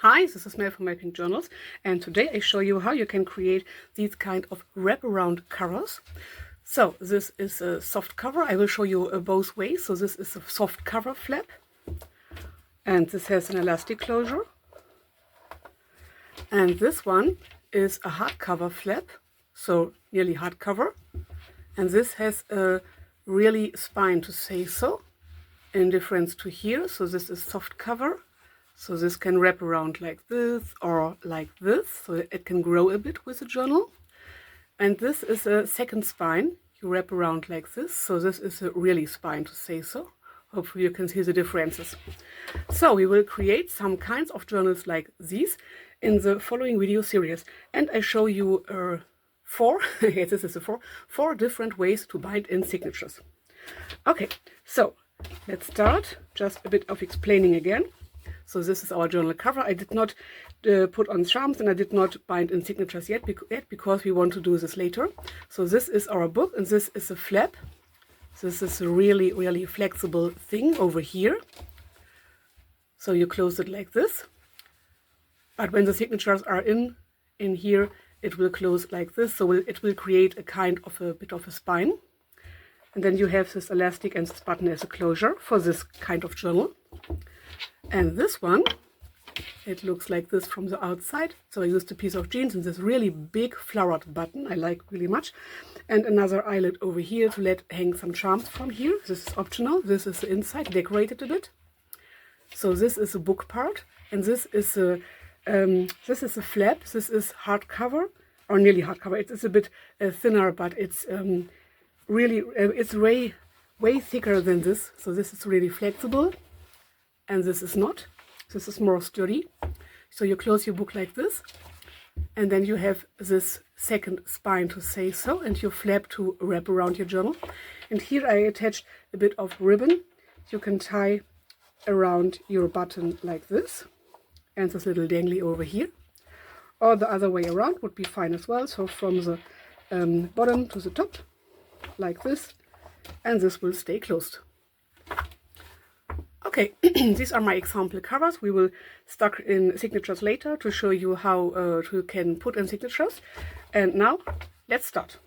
Hi, this is Mel from My Pink Journals, and today I show you how you can create these kind of wraparound covers. So this is a soft cover. I will show you both ways. So this is a soft cover flap, and this has an elastic closure. And this one is a hardcover flap, so nearly hardcover. And this has a really spine, to say so, in difference to here. So this is soft cover. So this can wrap around like this or like this, so it can grow a bit with the journal. And this is a second spine. You wrap around like this, so this is a really spine, to say so. Hopefully you can see the differences. So we will create some kinds of journals like these in the following video series. And I show you four, yes, this is a four different ways to bind in signatures. Okay, so let's start. Just a bit of explaining again. So this is our journal cover. I did not put on charms and I did not bind in signatures yet because we want to do this later. So this is our book and this is a flap. This is a really, really flexible thing over here. So you close it like this. But when the signatures are in here, it will close like this. So it will create a kind of a bit of a spine. And then you have this elastic and this button as a closure for this kind of journal. And this one, it looks like this from the outside. So I used a piece of jeans and this really big flowered button I like really much. And another eyelet over here to let hang some charms from here. This is optional. This is the inside, decorated a bit. So this is a book part. And this is a flap. This is hardcover, or nearly hardcover. It is a bit thinner, but it's really, it's way thicker than this. So this is really flexible. And this is not. This is more sturdy. So you close your book like this. And then you have this second spine, to say so. And your flap to wrap around your journal. And here I attached a bit of ribbon. You can tie around your button like this. And this little dangly over here. Or the other way around would be fine as well. So from the bottom to the top, like this. And this will stay closed. Okay, these are my example covers. We will stuck in signatures later to show you how you can put in signatures. And now, let's start.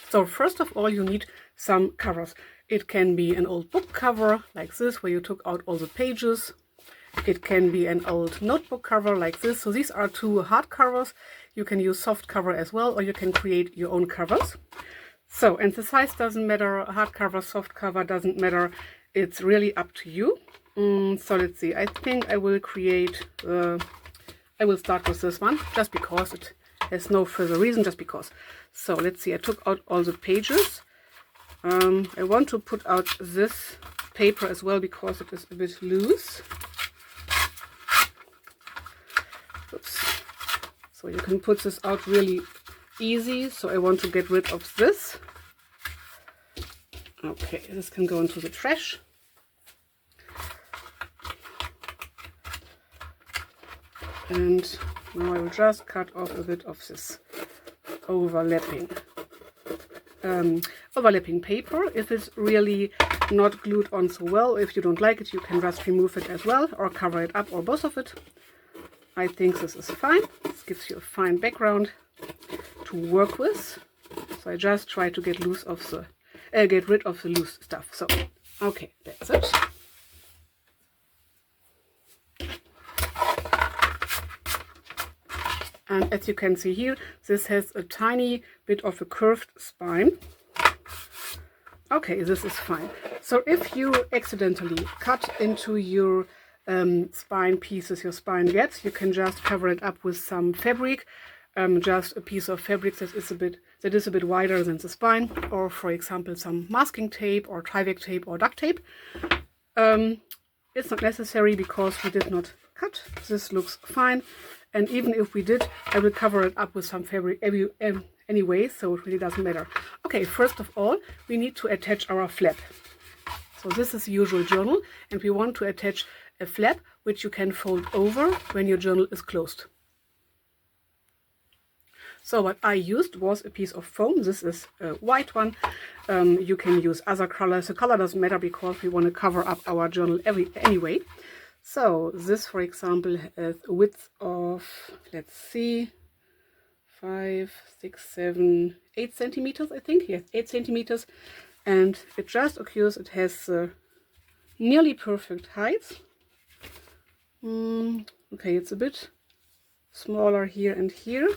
So first of all, you need some covers. It can be an old book cover, like this, where you took out all the pages. It can be an old notebook cover, like this. So these are two hard covers. You can use soft cover as well, or you can create your own covers. So, and the size doesn't matter, hard cover, soft cover doesn't matter. It's really up to you. So let's see, I think I will create, I will start with this one, just because it has no further reason, just because. So let's see, I took out all the pages. I want to put out this paper as well, because it is a bit loose. Oops. So you can put this out really easy. So I want to get rid of this. Okay, this can go into the trash. And now I will just cut off a bit of this overlapping paper. If it's really not glued on so well, if you don't like it, you can just remove it as well, or cover it up, or both of it. I think this is fine. This gives you a fine background to work with. So I just try to get get rid of the loose stuff. So, okay, that's it. And as you can see here, this has a tiny bit of a curved spine. Okay, this is fine. So if you accidentally cut into your spine pieces, your spine gets, you can just cover it up with some fabric. Just a piece of fabric that is a bit wider than the spine, or for example some masking tape or Tyvek tape or duct tape. It's not necessary because we did not cut. This looks fine, and even if we did, I will cover it up with some fabric anyway, so it really doesn't matter. Okay, first of all, we need to attach our flap. So this is the usual journal, and we want to attach a flap which you can fold over when your journal is closed. So what I used was a piece of foam. This is a white one. You can use other colors. The color doesn't matter because we want to cover up our journal anyway. So this, for example, has a width of, let's see, 5, 6, 7, 8 centimeters, I think. Yes, 8 centimeters. And it just occurs, it has nearly perfect height. Okay, it's a bit smaller here and here,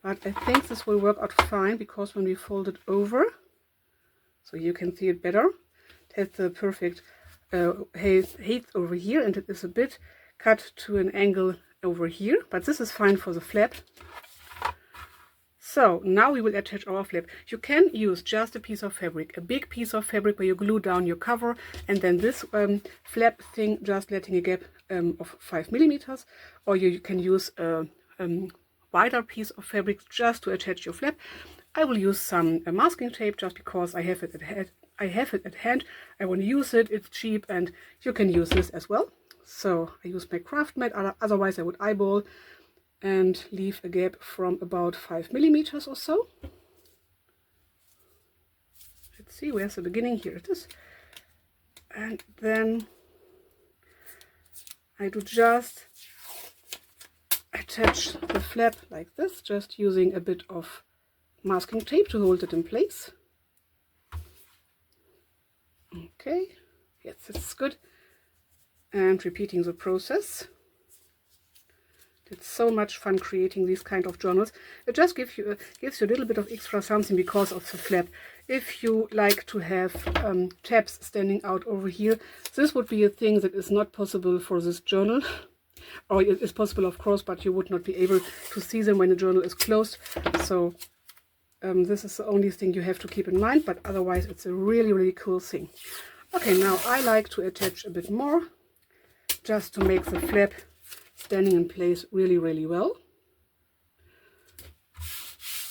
but I think this will work out fine, because when we fold it over, so you can see it better, it has the perfect height over here, and it is a bit cut to an angle over here, but this is fine for the flap. So now we will attach our flap. You can use just a piece of fabric, a big piece of fabric where you glue down your cover, and then this flap thing just letting a gap of 5 millimeters, or you can use a wider piece of fabric just to attach your flap. I will use some masking tape just because I have it at hand. I want to use it, it's cheap, and you can use this as well. So I use my craft mat, otherwise I would eyeball and leave a gap from about 5 millimeters or so. Let's see, where's the beginning? Here it is. And then I do just attach the flap like this, just using a bit of masking tape to hold it in place. Okay, yes, it's good. And repeating the process. It's so much fun creating these kind of journals. It just gives you a little bit of extra something because of the flap. If you like to have tabs standing out over here, this would be a thing that is not possible for this journal. Or it is possible, of course, but you would not be able to see them when the journal is closed. So this is the only thing you have to keep in mind, but otherwise it's a really, really cool thing. Okay, now I like to attach a bit more, just to make the flap standing in place really, really well,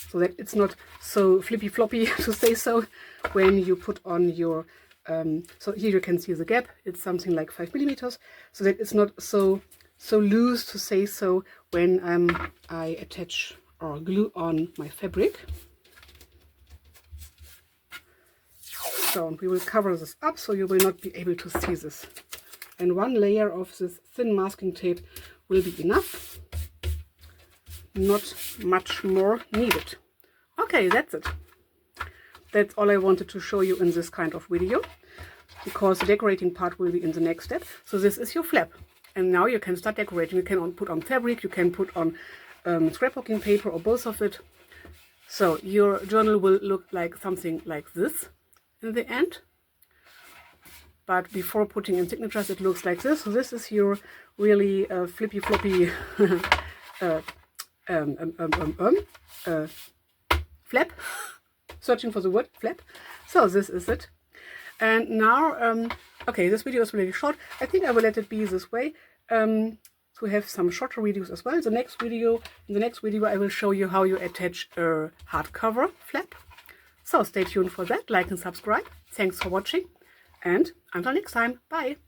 so that it's not so flippy floppy to say so when you put on your so here you can see the gap, it's something like 5 millimeters, so that it's not so loose to say so when I attach or glue on my fabric. So we will cover this up so you will not be able to see this, and one layer of this thin masking tape will be enough, not much more needed. Okay, that's it. That's all I wanted to show you in this kind of video, because the decorating part will be in the next step. So this is your flap, and now you can start decorating. You can put on fabric, you can put on scrapbooking paper, or both of it. So your journal will look like something like this in the end. But before putting in signatures, it looks like this. So this is your really flippy floppy flap. Searching for the word flap. So this is it. And now, okay, this video is really short. I think I will let it be this way. To have some shorter videos as well. In the next video, I will show you how you attach a hardcover flap. So stay tuned for that. Like and subscribe. Thanks for watching. And until next time, bye!